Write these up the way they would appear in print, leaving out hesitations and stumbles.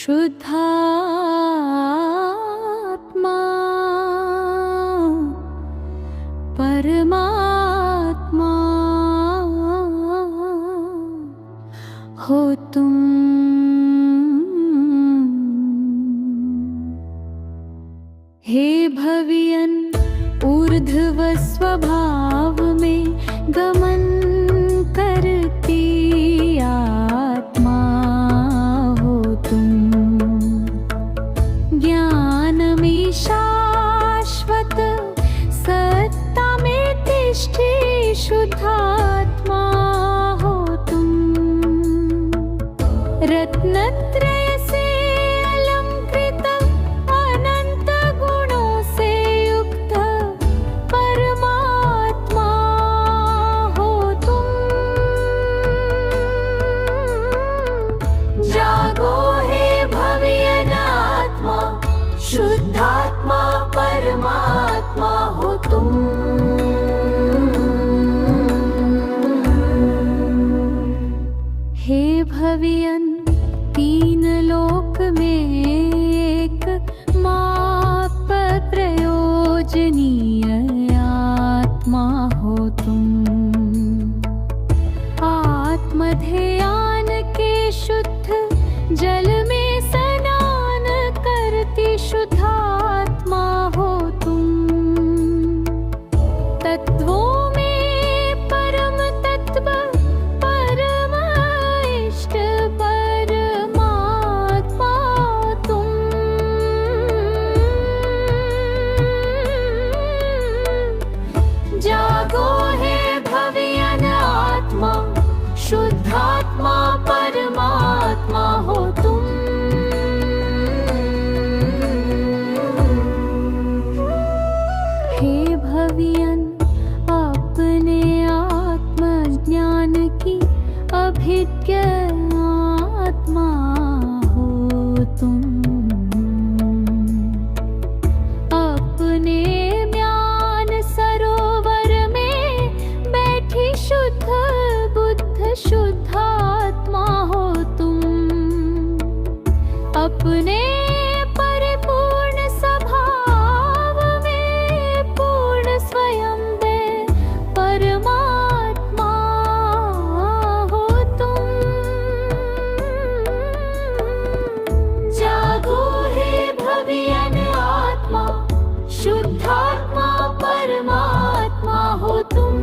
शुद्धात्मा परमात्मा हो तुम। हे भवियन ऊर्ध्व स्वभाव में गमन करती आत्मा हो तुम। ज्ञान में शाश्वत सत्ता में तिष्ठे शुद्धात्मा हो तुम। रत्नत्रय से अलंकृत अनंत गुणों से युक्त परमात्मा हो तुम। जागो हे भवियन आत्मा शुद्धात्मा परमात्मा हो तुम। हे भवियन तीन लोक में एक माप प्रयोजनीय आत्मा हो तुम। आत्मध्यान के शुद्ध जल में स्नान करती शुद्धात्मा हो तुम। तत्वों में परम तत्व परम इष्ट परमात्मा तुम। जागो हे भवियन आत्मा शुद्धात्मा परमात्मा हो तुम। हे भवियन अपने आत्मज्ञान की अभिज्ञ आत्मा हो तुम। अपने ज्ञान सरोवर में बैठी शुद्ध बुद्ध शुद्धात्मा हो तुम। अपने परिपूर्ण स्वभाव में पूर्ण स्वयं दे परमात्मा हो तुम। जागो हे भवियन आत्मा शुद्धात्मा परमात्मा हो तुम।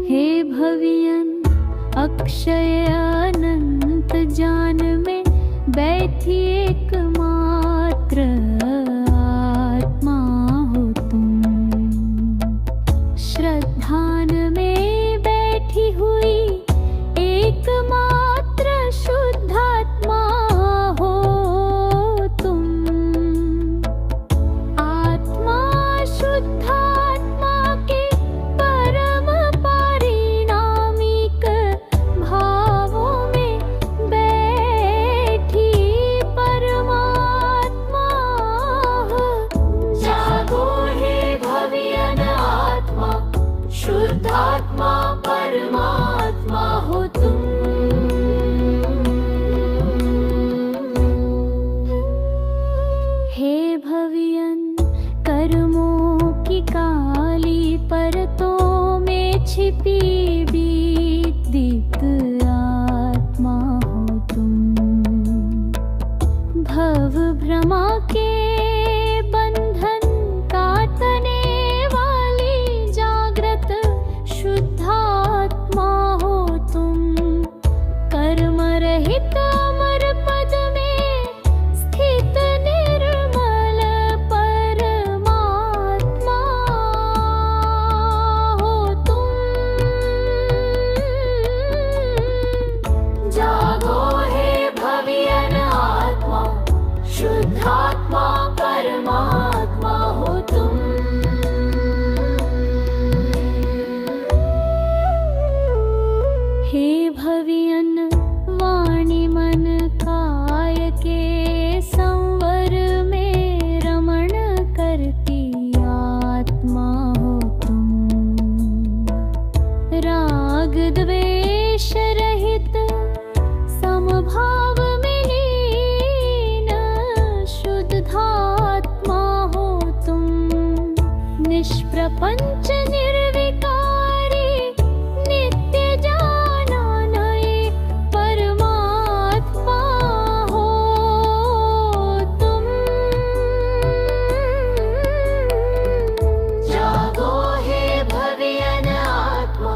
हे भवियन अक्षय अनंत ज्ञान में बैठी एकमात्र आत्मा हो तुम। श्रद्धान में बैठी हुई एकमात्र शुद्धात्मा हो तुम। आत्मा शुद्धात्मा के परम पारिणामिक भावों में बैठी परमात्मा हो। जागो हे भवियन आत्मा शुद्धात्मा परमात्मा हो तुम। हे भवियन कर्मों की काली परतों में छिपी दीप्त आत्मा हो तुम। भव भ्रमा के बंधन काटने वाली जागृत शुद्धात्मा हो तुम। कर्म रहित अमर पद में स्थित निर्मल परमात्मा हो तुम। पंच निर्विकारी नित्य जानानये परमात्मा हो तुम। जागो हे भव्यन आत्मा,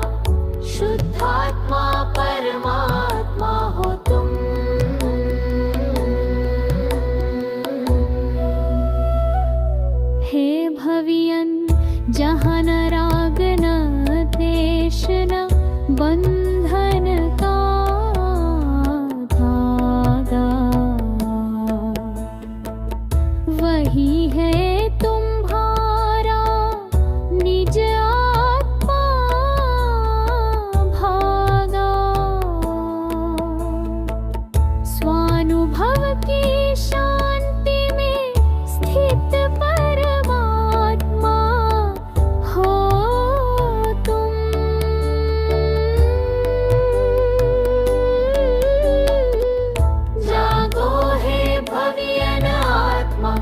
शुद्धात्मा परमात्मा हो तुम। हे भवियन जहाँ न राग न द्वेष न बंधन का धागा, वही है तुम्हारा निज आत्मा भागा। स्वानुभव की शांति में स्थित परमात्मा हो तुम। जागो हे भव्यन आत्मा,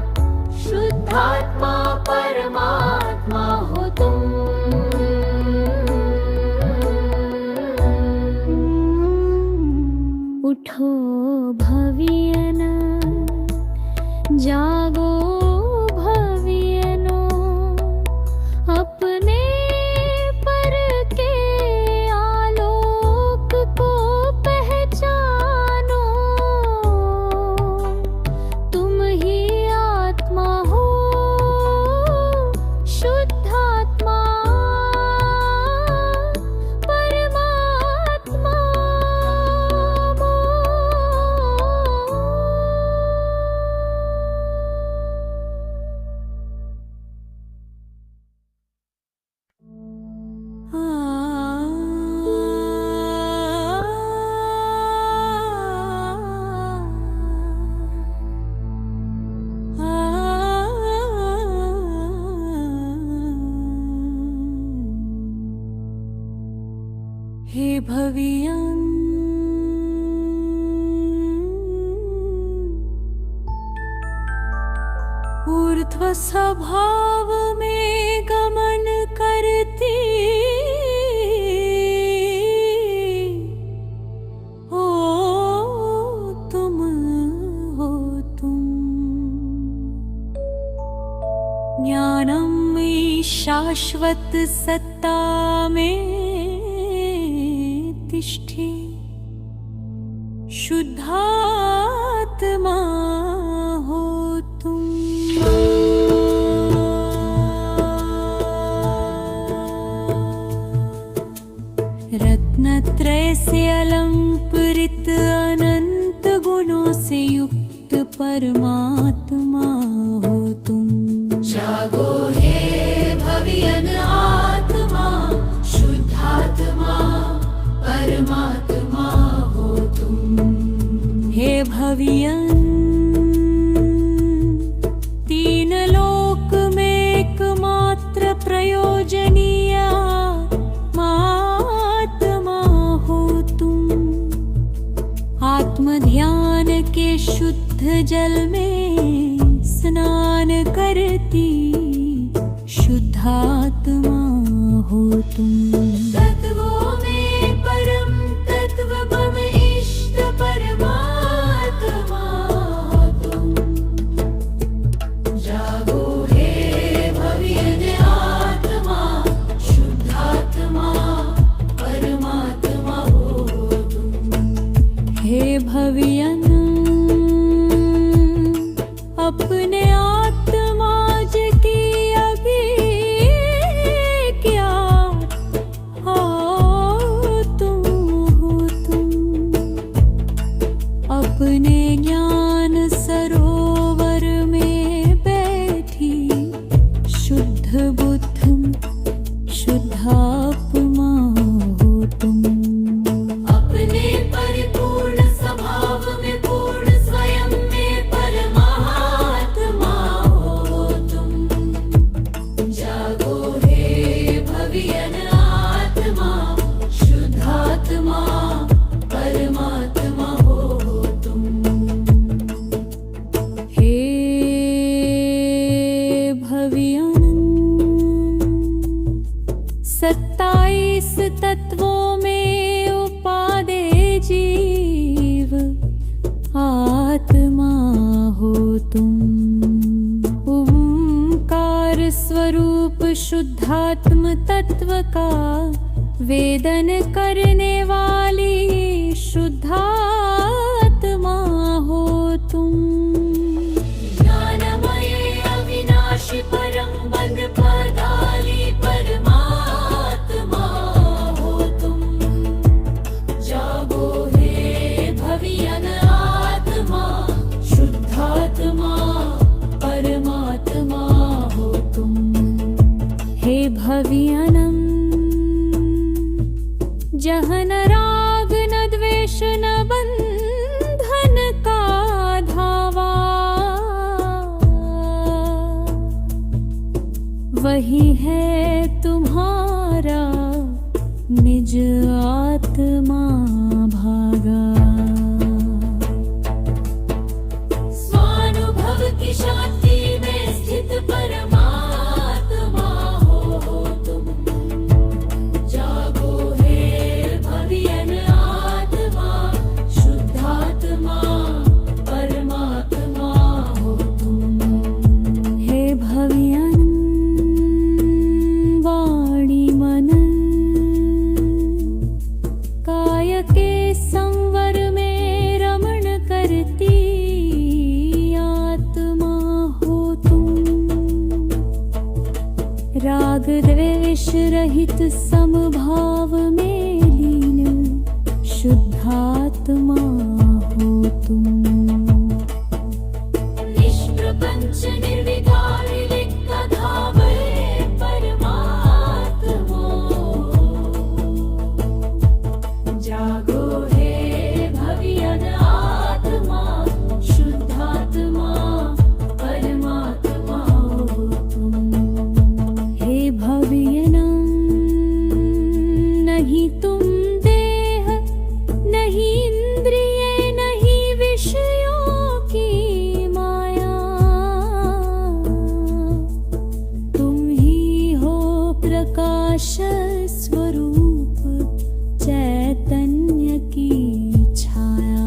शुद्धात्मा परमात्मा हो तुम। उठो भव्यन, जागो भव्यनो, अपने पर के आलोक को पहचानो। तुम ही आत्मा हो, शुद्धात्मा परमात्मा। हे भव्यन ऊर्ध्व स्वभाव में गमन करती हो तुम, हो तुम। ज्ञानमयी शाश्वत सत्ता में तिष्ठे शुद्धात्मा हो तुम। रत्नत्रय से अलंकृत अनंत गुणों से युक्त परमात्मा हो तुम। जागो हे भव्यन आत्मा, शुद्धात्मा परमात्मा हो तुम। हे भव्यन तीन लोक में एकमात्र प्रयोजनीय आत्मा हो तुम। आत्म ध्यान के शुद्ध जल में स्नान करती शुद्धात्मा हो तुम। तत्वों में परम तत्व बम इष्ट परमात्मा हो तुम। जागो हे भव्यन आत्मा, शुद्धात्मा परमात्मा हो तुम। हे भव्यन अपने आत्मा की अभी क्या हो तुम, हो तुम। अपने ज्ञान सरोवर में बैठी शुद्ध बुद्ध शुद्धात्मा हो तुम। अपने परिपूर्ण स्वभाव में पूर्ण स्वयं में परमात्मा हो तुम। जागो हे भव्यन आत्मा, शुद्धात्मा परमात्मा हो तुम। हे भव्यन 27 तत्वों में उपादे जीव, आत्मा हो तुम। ओंकार स्वरूप शुद्धात्म तत्व का वेदन करने वाली शुद्धात्मा हो तुम। ज्ञानमये अविनाशी परम बंध पदाली परमात्मा हो तुम। जागो हे भवियन आत्मा, शुद्धात्मा परमात्मा हो तुम। हे भवियनम, जहाँ न राग न द्वेष न बंधन का धावा, वही है तुम्हारा निज आत्मा भागा। स्वानुभव की शांति में स्थित परमात्मा हो तुम। जागो हे भवियन आत्मा, शुद्धात्मा परमात्मा हो तुम। हे भवियन, वाणी मन काय के संवर में रमण करती आत्मा हो तुम। राग द्वेष रहित समभाव में लीन शुद्धात्मा हो तुम। निष्प्रपंच निर्विकार धावै परमात्मा। जागो हे भवियन आत्मा, शुद्धात्मा परमात्मा हो तुम। हे भवियनम, नहीं तुम देह, नहीं इंद्रिय, नहीं विषयों की माया। तुम ही हो प्रकाश स्वरूप चैतन्य की छाया।